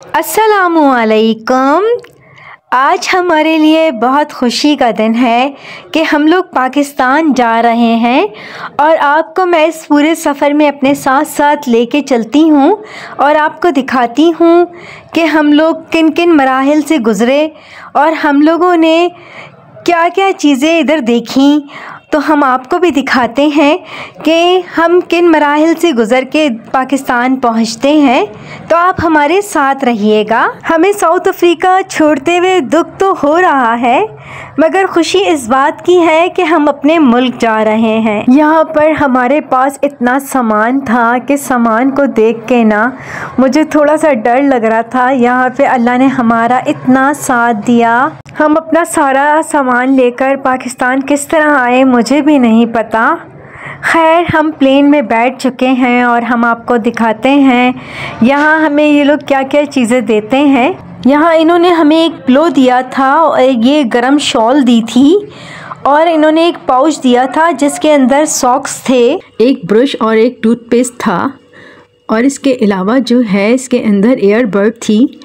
अस्सलामुअलैकुम। आज हमारे लिए बहुत खुशी का दिन है कि हम लोग पाकिस्तान जा रहे हैं और आपको मैं इस पूरे सफ़र में अपने साथ साथ लेके चलती हूँ और आपको दिखाती हूँ कि हम लोग किन किन मराहिल से गुज़रे और हम लोगों ने क्या क्या चीज़ें इधर देखी। तो हम आपको भी दिखाते हैं कि हम किन मराहिल से गुज़र के पाकिस्तान पहुंचते हैं। तो आप हमारे साथ रहिएगा। हमें साउथ अफ्रीका छोड़ते हुए दुख तो हो रहा है, मगर खुशी इस बात की है कि हम अपने मुल्क जा रहे हैं। यहाँ पर हमारे पास इतना सामान था कि सामान को देख के ना मुझे थोड़ा सा डर लग रहा था। यहाँ पे अल्लाह ने हमारा इतना साथ दिया। हम अपना सारा सामान लेकर पाकिस्तान किस तरह आए मुझे भी नहीं पता। खैर, हम प्लेन में बैठ चुके हैं और हम आपको दिखाते हैं यहाँ हमें ये लोग क्या क्या चीज़ें देते हैं। यहाँ इन्होंने हमें एक पिलो दिया था और ये गरम शॉल दी थी और इन्होंने एक पाउच दिया था जिसके अंदर सॉक्स थे, एक ब्रश और एक टूथपेस्ट था और इसके अलावा जो है इसके अंदर ईयरबड थी।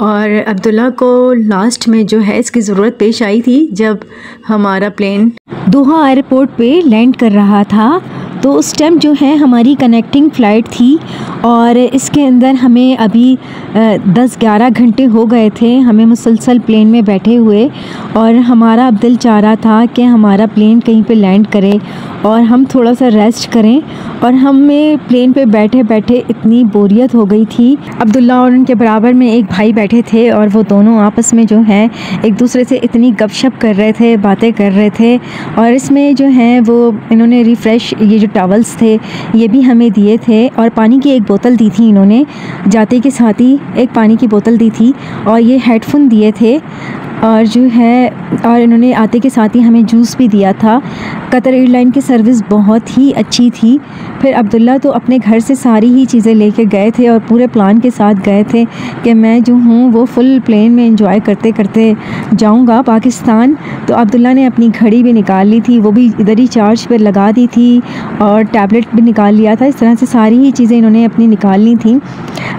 और अब्दुल्ला को लास्ट में जो है इसकी ज़रूरत पेश आई थी जब हमारा प्लेन दोहा एयरपोर्ट पे लैंड कर रहा था। तो उस टाइम जो है हमारी कनेक्टिंग फ़्लाइट थी और इसके अंदर हमें अभी 10-11 घंटे हो गए थे हमें मुसलसल प्लेन में बैठे हुए और हमारा अब दिल चाह रहा था कि हमारा प्लेन कहीं पे लैंड करे और हम थोड़ा सा रेस्ट करें। और हमें प्लेन पे बैठे बैठे इतनी बोरियत हो गई थी। अब्दुल्ला और उनके बराबर में एक भाई बैठे थे और वो दोनों आपस में जो है एक दूसरे से इतनी गपशप कर रहे थे, बातें कर रहे थे। और इसमें जो है वो इन्होंने रिफ़्रेश ये जो टॉवल्स थे ये भी हमें दिए थे और पानी की एक बोतल दी थी। इन्होंने जाते के साथ ही एक पानी की बोतल दी थी और ये हेडफोन दिए थे और जो है और इन्होंने आते के साथ ही हमें जूस भी दिया था। कतर एयरलाइन की सर्विस बहुत ही अच्छी थी। फिर अब्दुल्ला तो अपने घर से सारी ही चीज़ें लेके गए थे और पूरे प्लान के साथ गए थे कि मैं जो हूँ वो फुल प्लेन में एंजॉय करते करते जाऊँगा पाकिस्तान। तो अब्दुल्ला ने अपनी घड़ी भी निकाल ली थी, वो भी इधर ही चार्ज पर लगा दी थी और टैबलेट भी निकाल लिया था। इस तरह से सारी ही चीज़ें इन्होंने अपनी निकाल ली थी।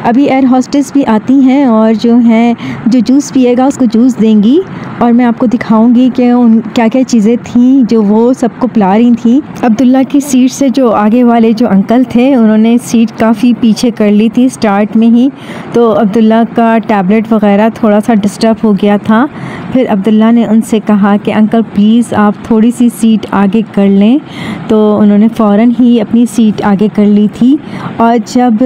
अभी एयर होस्टेस भी आती हैं और जो है जो जूस पिएगा उसको जूस देंगी और मैं आपको दिखाऊंगी कि उन क्या क्या चीज़ें थी जो वो सबको पिला रही थी। अब्दुल्ला की सीट से जो आगे वाले जो अंकल थे उन्होंने सीट काफ़ी पीछे कर ली थी स्टार्ट में ही, तो अब्दुल्ला का टैबलेट वगैरह थोड़ा सा डिस्टर्ब हो गया था। फिर अब्दुल्ला ने उनसे कहा कि अंकल प्लीज़ आप थोड़ी सी सीट आगे कर लें, तो उन्होंने फ़ौरन ही अपनी सीट आगे कर ली थी। और जब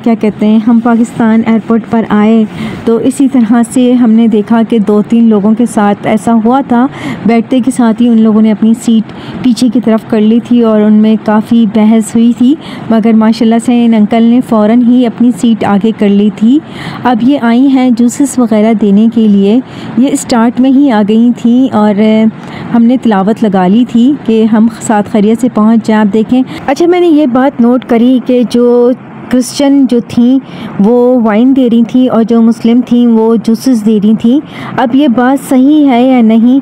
क्या कहते हैं हम पाकिस्तान एयरपोर्ट पर आए तो इसी तरह से हमने देखा कि 2-3 लोगों के साथ ऐसा हुआ था। बैठते के साथ ही उन लोगों ने अपनी सीट पीछे की तरफ कर ली थी और उनमें काफ़ी बहस हुई थी, मगर माशाल्लाह से इन अंकल ने फ़ौरन ही अपनी सीट आगे कर ली थी। अब ये आई हैं जूसेस वगैरह देने के लिए, ये स्टार्ट में ही आ गई थी और हमने तिलावत लगा ली थी कि हम साथ खैरियत से पहुंच जाएं। आप देखें, अच्छा मैंने ये बात नोट करी कि जो क्रिश्चियन जो थी वो वाइन दे रही थी और जो मुस्लिम थी वो जूसेस दे रही थी। अब ये बात सही है या नहीं,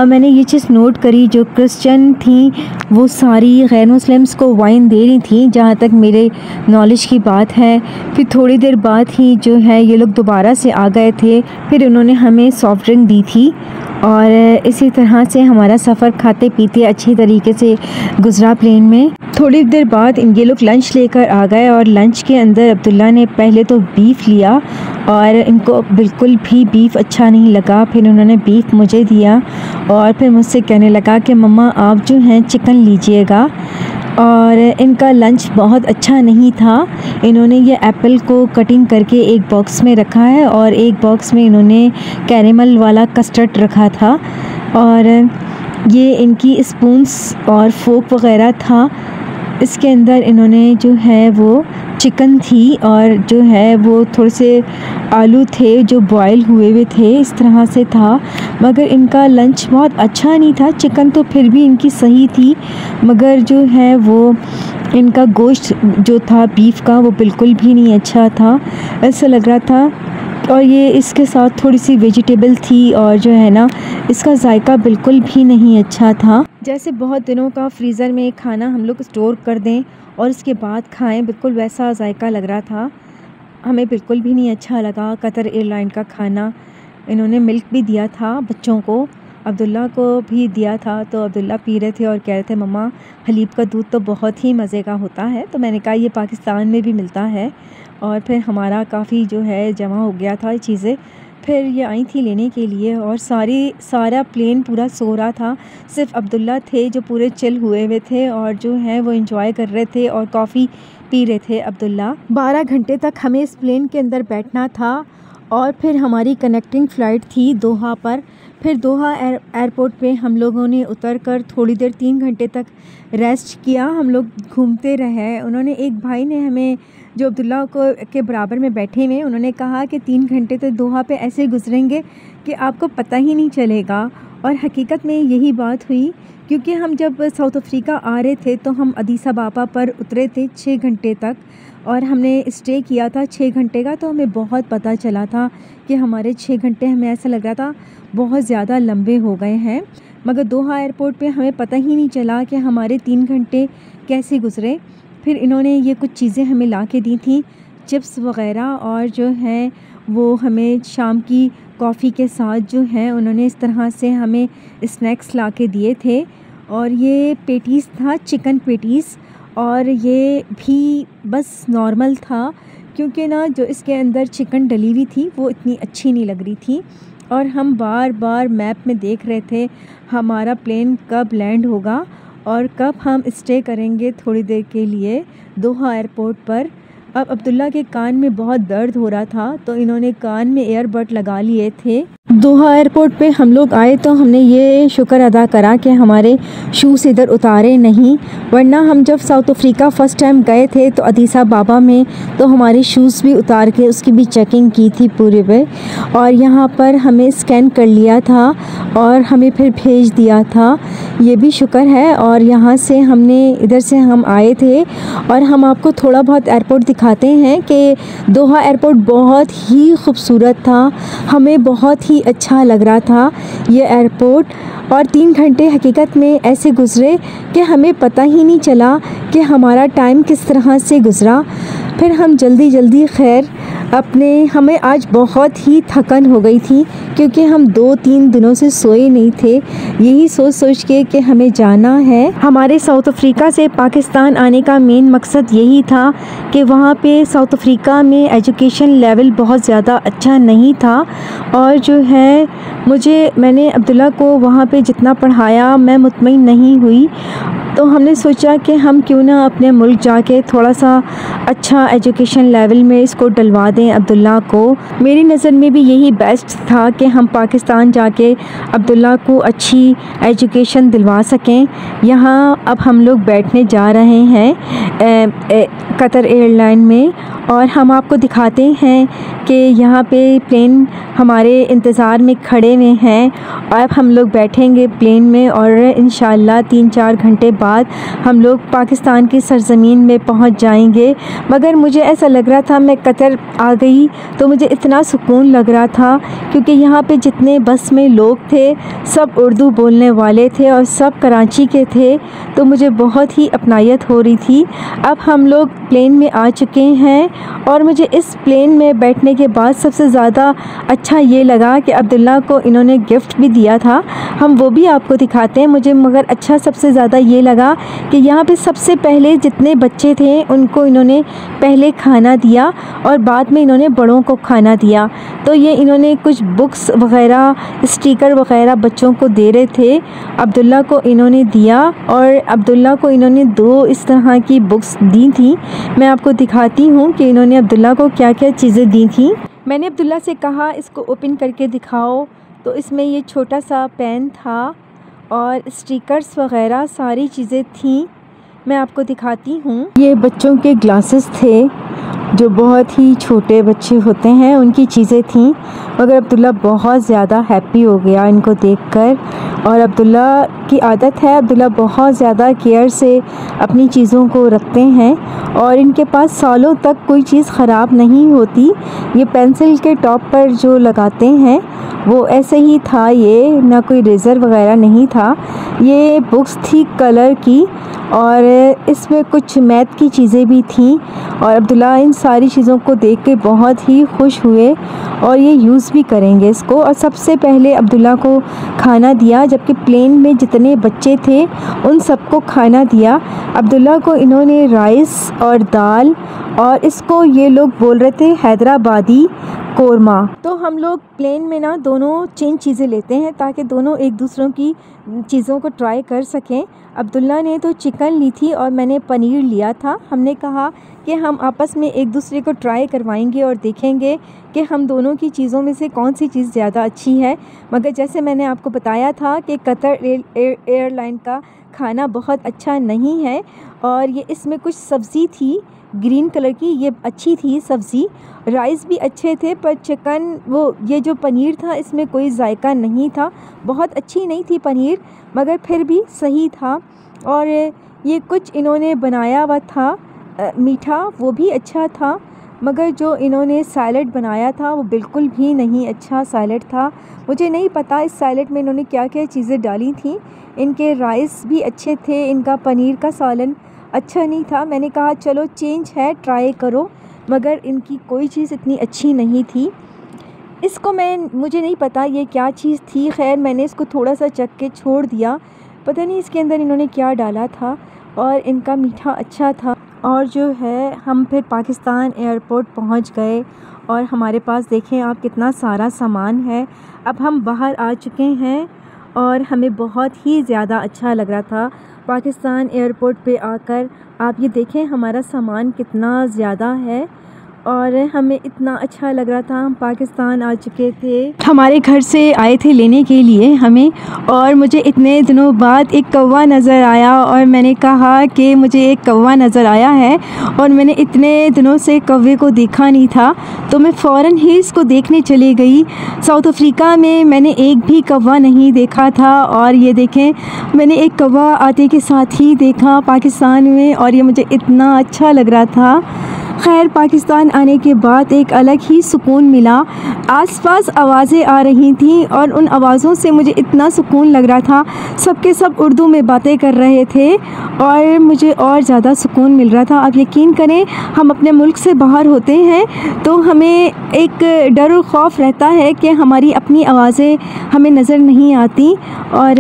मैंने ये चीज़ नोट करी, जो क्रिश्चियन थी वो सारी गैर मुस्लिम्स को वाइन दे रही थी जहाँ तक मेरे नॉलेज की बात है। फिर थोड़ी देर बाद ही जो है ये लोग दोबारा से आ गए थे, फिर उन्होंने हमें सॉफ्ट ड्रिंक दी थी और इसी तरह से हमारा सफ़र खाते पीते अच्छी तरीके से गुजरा प्लेन में। थोड़ी देर बाद ये लोग लंच लेकर आ गए और लंच के अंदर अब्दुल्ला ने पहले तो बीफ लिया और इनको बिल्कुल भी बीफ अच्छा नहीं लगा। फिर उन्होंने बीफ मुझे दिया और फिर मुझसे कहने लगा कि मम्मा आप जो हैं चिकन लीजिएगा। और इनका लंच बहुत अच्छा नहीं था। इन्होंने ये एप्पल को कटिंग करके एक बॉक्स में रखा है और एक बॉक्स में इन्होंने कैरेमल वाला कस्टर्ड रखा था और ये इनकी स्पून्स और फोक वगैरह था। इसके अंदर इन्होंने जो है वो चिकन थी और जो है वो थोड़े से आलू थे जो बॉयल हुए हुए थे, इस तरह से था। मगर इनका लंच बहुत अच्छा नहीं था। चिकन तो फिर भी इनकी सही थी, मगर जो है वो इनका गोश्त जो था बीफ का वो बिल्कुल भी नहीं अच्छा था, ऐसा लग रहा था। और ये इसके साथ थोड़ी सी वेजिटेबल थी और जो है ना इसका जायका बिल्कुल भी नहीं अच्छा था। जैसे बहुत दिनों का फ्रीज़र में खाना हम लोग स्टोर कर दें और उसके बाद खाएं, बिल्कुल वैसा जायका लग रहा था। हमें बिल्कुल भी नहीं अच्छा लगा कतर एयरलाइन का खाना। इन्होंने मिल्क भी दिया था बच्चों को, अब्दुल्ला को भी दिया था, तो अब्दुल्ला पी रहे थे और कह रहे थे मम्मा हलीब का दूध तो बहुत ही मज़े का होता है। तो मैंने कहा ये पाकिस्तान में भी मिलता है। और फिर हमारा काफ़ी जो है जमा हो गया था ये चीज़ें। फिर ये आई थी लेने के लिए और सारा प्लेन पूरा सो रहा था। सिर्फ अब्दुल्ला थे जो पूरे चिल हुए हुए थे और जो है वो एंजॉय कर रहे थे और कॉफ़ी पी रहे थे अब्दुल्ला। 12 घंटे तक हमें इस प्लेन के अंदर बैठना था और फिर हमारी कनेक्टिंग फ़्लाइट थी दोहा पर। फिर दोहा एयरपोर्ट पे हम लोगों ने उतर कर थोड़ी देर 3 घंटे तक रेस्ट किया। हम लोग घूमते रहे। उन्होंने एक भाई ने हमें जो अब्दुल्ला को के बराबर में बैठे हुए, उन्होंने कहा कि 3 घंटे तो दोहा पे ऐसे गुजरेंगे कि आपको पता ही नहीं चलेगा। और हकीकत में यही बात हुई, क्योंकि हम जब साउथ अफ्रीका आ रहे थे तो हम अदीस अबाबा पर उतरे थे 6 घंटे तक और हमने स्टे किया था 6 घंटे का। तो हमें बहुत पता चला था कि हमारे 6 घंटे हमें ऐसा लग रहा था बहुत ज़्यादा लंबे हो गए हैं, मगर दोहा एयरपोर्ट पे हमें पता ही नहीं चला कि हमारे 3 घंटे कैसे गुज़रे। फिर इन्होंने ये कुछ चीज़ें हमें ला के दी थी, चिप्स वग़ैरह, और जो है वो हमें शाम की कॉफ़ी के साथ जो है उन्होंने इस तरह से हमें स्नैक्स ला के दिए थे। और ये पेटीज़ था, चिकन पेटीज़, और ये भी बस नॉर्मल था क्योंकि ना जो इसके अंदर चिकन डली हुई थी वो इतनी अच्छी नहीं लग रही थी। और हम बार बार मैप में देख रहे थे हमारा प्लेन कब लैंड होगा और कब हम स्टे करेंगे थोड़ी देर के लिए दोहा एयरपोर्ट पर। अब अब्दुल्ला के कान में बहुत दर्द हो रहा था तो इन्होंने कान में ईयरबड लगा लिए थे। दोहा एयरपोर्ट पे हम लोग आए तो हमने ये शुक्र अदा करा कि हमारे शूज़ इधर उतारे नहीं, वरना हम जब साउथ अफ्रीका फ़र्स्ट टाइम गए थे तो अदीस अबाबा में तो हमारे शूज़ भी उतार के उसकी भी चेकिंग की थी पूरे पे, और यहाँ पर हमें स्कैन कर लिया था और हमें फिर भेज दिया था। ये भी शुक्र है। और यहाँ से हमने इधर से हम आए थे और हम आपको थोड़ा बहुत एयरपोर्ट दिखाते हैं कि दोहा एयरपोर्ट बहुत ही खूबसूरत था, हमें बहुत ही अच्छा लग रहा था ये एयरपोर्ट। और 3 घंटे हकीकत में ऐसे गुज़रे कि हमें पता ही नहीं चला कि हमारा टाइम किस तरह से गुज़रा। फिर हम जल्दी खैर हमें आज बहुत ही थकन हो गई थी क्योंकि हम 2-3 दिनों से सोए नहीं थे, यही सोच के कि हमें जाना है। हमारे साउथ अफ्रीका से पाकिस्तान आने का मेन मकसद यही था कि वहाँ पे साउथ अफ्रीका में एजुकेशन लेवल बहुत ज़्यादा अच्छा नहीं था। और जो है मैंने अब्दुल्ला को वहाँ पे जितना पढ़ाया मैं मुतमईन नहीं हुई, तो हमने सोचा कि हम क्यों ना अपने मुल्क जाके थोड़ा सा अच्छा एजुकेशन लेवल में इसको डलवा दें अब्दुल्ला को। मेरी नज़र में भी यही बेस्ट था कि हम पाकिस्तान जाके अब्दुल्ला को अच्छी एजुकेशन दिलवा सकें। यहाँ अब हम लोग बैठने जा रहे हैं कतर एयरलाइन में और हम आपको दिखाते हैं कि यहाँ पे प्लेन हमारे इंतज़ार में खड़े हुए हैं। अब हम लोग बैठेंगे प्लेन में और इंशाअल्लाह 3-4 घंटे बाद हम लोग पाकिस्तान की सरज़मीन में पहुँच जाएंगे। मगर मुझे ऐसा लग रहा था मैं कतर आ गई तो मुझे इतना सुकून लग रहा था क्योंकि यहाँ पे जितने बस में लोग थे सब उर्दू बोलने वाले थे और सब कराची के थे, तो मुझे बहुत ही अपनायत हो रही थी। अब हम लोग प्लेन में आ चुके हैं और मुझे इस प्लेन में बैठने के बाद सबसे ज़्यादा अच्छा ये लगा कि अब्दुल्ला को इन्होंने गिफ्ट भी दिया था, हम वो भी आपको दिखाते हैं। मुझे मगर अच्छा सबसे ज़्यादा ये लगा कि यहाँ पे सबसे पहले जितने बच्चे थे उनको इन्होंने पहले खाना दिया और बाद में इन्होंने बड़ों को खाना दिया। तो ये इन्होंने कुछ बुक्स वग़ैरह स्टिकर वग़ैरह बच्चों को दे रहे थे, अब्दुल्ला को इन्होंने दिया और अब्दुल्ला को इन्होंने 2 इस तरह की बुक्स दी थी। मैं आपको दिखाती हूँ कि इन्होंने अब्दुल्ला को क्या क्या चीज़ें दी थी। मैंने अब्दुल्ला से कहा इसको ओपन करके दिखाओ, तो इसमें ये छोटा सा पेन था और स्टिकर्स वग़ैरह सारी चीज़ें थी। मैं आपको दिखाती हूँ। ये बच्चों के ग्लासेस थे जो बहुत ही छोटे बच्चे होते हैं उनकी चीज़ें थीं, मगर अब्दुल्ला बहुत ज़्यादा हैप्पी हो गया इनको देखकर। और अब्दुल्ला की आदत है, अब्दुल्ला बहुत ज़्यादा केयर से अपनी चीज़ों को रखते हैं और इनके पास सालों तक कोई चीज़ ख़राब नहीं होती। ये पेंसिल के टॉप पर जो लगाते हैं वो ऐसे ही था, ये ना कोई रेज़र वग़ैरह नहीं था। ये बुक्स थी कलर की और इसमें कुछ मैथ की चीज़ें भी थीं और अब्दुल्ला इन सारी चीज़ों को देख के बहुत ही खुश हुए और ये यूज़ भी करेंगे इसको। और सबसे पहले अब्दुल्ला को खाना दिया, जबकि प्लेन में जितने बच्चे थे उन सबको खाना दिया। अब्दुल्ला को इन्होंने राइस और दाल, और इसको ये लोग बोल रहे थे हैदराबादी कोरमा। तो हम लोग प्लेन में ना दोनों चेंज चीज़ें लेते हैं ताकि दोनों एक दूसरों की चीज़ों को ट्राई कर सकें। अब्दुल्ला ने तो चिकन ली थी और मैंने पनीर लिया था। हमने कहा कि हम आपस में एक दूसरे को ट्राई करवाएंगे और देखेंगे कि हम दोनों की चीज़ों में से कौन सी चीज़ ज़्यादा अच्छी है। मगर जैसे मैंने आपको बताया था कि कतर एयरलाइन का खाना बहुत अच्छा नहीं है, और ये इसमें कुछ सब्ज़ी थी ग्रीन कलर की, ये अच्छी थी सब्ज़ी। राइस भी अच्छे थे, पर चिकन ये जो पनीर था इसमें कोई जायका नहीं था। बहुत अच्छी नहीं थी पनीर, मगर फिर भी सही था। और ये कुछ इन्होंने बनाया हुआ था मीठा, वो भी अच्छा था। मगर जो इन्होंने सैलड बनाया था वो बिल्कुल भी नहीं अच्छा सैलड था। मुझे नहीं पता इस सैलड में इन्होंने क्या क्या चीज़ें डाली थी। इनके राइस भी अच्छे थे, इनका पनीर का सालन अच्छा नहीं था। मैंने कहा चलो चेंज है, ट्राई करो, मगर इनकी कोई चीज़ इतनी अच्छी नहीं थी। इसको मुझे नहीं पता ये क्या चीज़ थी। खैर मैंने इसको थोड़ा सा चख के छोड़ दिया, पता नहीं इसके अंदर इन्होंने क्या डाला था। और इनका मीठा अच्छा था। और जो है हम फिर पाकिस्तान एयरपोर्ट पहुंच गए, और हमारे पास देखें आप कितना सारा सामान है। अब हम बाहर आ चुके हैं और हमें बहुत ही ज़्यादा अच्छा लग रहा था पाकिस्तान एयरपोर्ट पे आकर। आप ये देखें हमारा सामान कितना ज़्यादा है, और हमें इतना अच्छा लग रहा था। हम पाकिस्तान आ चुके थे, हमारे घर से आए थे लेने के लिए हमें, और मुझे इतने दिनों बाद एक कौवा नज़र आया, और मैंने कहा कि मुझे एक कौवा नज़र आया है और मैंने इतने दिनों से कौवे को देखा नहीं था, तो मैं फ़ौरन ही इसको देखने चली गई। साउथ अफ्रीका में मैंने एक भी कौवा नहीं देखा था, और ये देखें मैंने एक कौवा आते के साथ ही देखा पाकिस्तान में, और ये मुझे इतना अच्छा लग रहा था। खैर पाकिस्तान आने के बाद एक अलग ही सुकून मिला। आसपास आवाज़ें आ रही थीं और उन आवाज़ों से मुझे इतना सुकून लग रहा था। सबके सब उर्दू में बातें कर रहे थे और मुझे और ज़्यादा सुकून मिल रहा था। आप यकीन करें हम अपने मुल्क से बाहर होते हैं तो हमें एक डर और ख़ौफ रहता है कि हमारी अपनी आवाज़ें हमें नज़र नहीं आती, और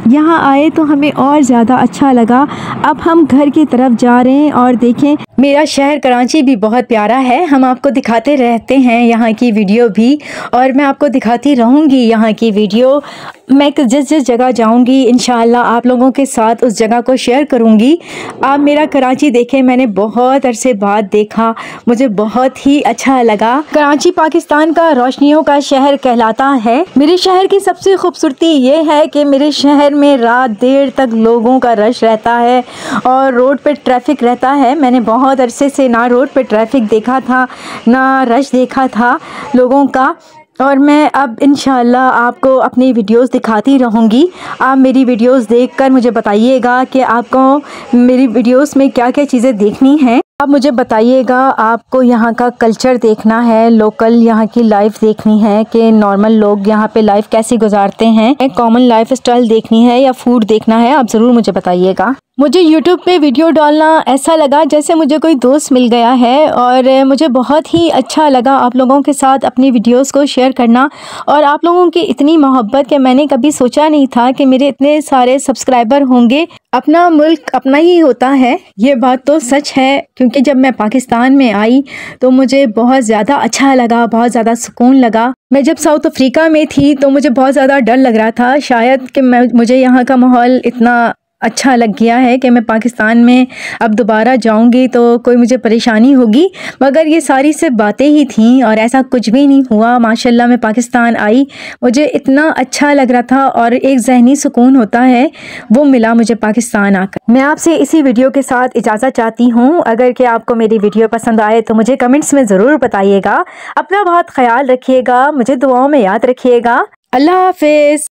यहाँ आए तो हमें और ज़्यादा अच्छा लगा। अब हम घर की तरफ जा रहे हैं, और देखें मेरा शहर कराची भी बहुत प्यारा है। हम आपको दिखाते रहते हैं यहाँ की वीडियो भी, और मैं आपको दिखाती रहूँगी यहाँ की वीडियो। मैं जिस जिस जगह जाऊँगी इंशाअल्लाह आप लोगों के साथ उस जगह को शेयर करूँगी। आप मेरा कराची देखें, मैंने बहुत अरसे बाद देखा, मुझे बहुत ही अच्छा लगा। कराची पाकिस्तान का रोशनियों का शहर कहलाता है। मेरे शहर की सबसे खूबसूरती ये है कि मेरे शहर में रात देर तक लोगों का रश रहता है और रोड पे ट्रैफिक रहता है। मैंने बहुत अरसे से ना रोड पे ट्रैफिक देखा था ना रश देखा था लोगों का, और मैं अब इंशाअल्लाह आपको अपनी वीडियोस दिखाती रहूँगी। आप मेरी वीडियोस देखकर मुझे बताइएगा कि आपको मेरी वीडियोस में क्या क्या चीज़ें देखनी हैं। आप मुझे बताइएगा आपको यहाँ का कल्चर देखना है, लोकल यहाँ की लाइफ देखनी है कि नॉर्मल लोग यहाँ पे लाइफ कैसे गुजारते हैं, कॉमन लाइफ स्टाइल देखनी है या फूड देखना है, आप ज़रूर मुझे बताइएगा। मुझे YouTube पे वीडियो डालना ऐसा लगा जैसे मुझे कोई दोस्त मिल गया है, और मुझे बहुत ही अच्छा लगा आप लोगों के साथ अपनी वीडियोस को शेयर करना, और आप लोगों की इतनी मोहब्बत कि मैंने कभी सोचा नहीं था कि मेरे इतने सारे सब्सक्राइबर होंगे। अपना मुल्क अपना ही होता है, ये बात तो सच है, क्योंकि जब मैं पाकिस्तान में आई तो मुझे बहुत ज़्यादा अच्छा लगा, बहुत ज़्यादा सुकून लगा। मैं जब साउथ अफ्रीका में थी तो मुझे बहुत ज़्यादा डर लग रहा था शायद कि मुझे यहाँ का माहौल इतना अच्छा लग गया है कि मैं पाकिस्तान में अब दोबारा जाऊंगी तो कोई मुझे परेशानी होगी, मगर ये सारी सिर्फ बातें ही थीं और ऐसा कुछ भी नहीं हुआ। माशाल्लाह मैं पाकिस्तान आई, मुझे इतना अच्छा लग रहा था और एक ज़हनी सुकून होता है वो मिला मुझे पाकिस्तान आकर। मैं आपसे इसी वीडियो के साथ इजाज़त चाहती हूँ। अगर कि आपको मेरी वीडियो पसंद आए तो मुझे कमेंट्स में ज़रूर बताइएगा। अपना बहुत ख्याल रखिएगा, मुझे दुआओं में याद रखिएगा। अल्लाह हाफिज़।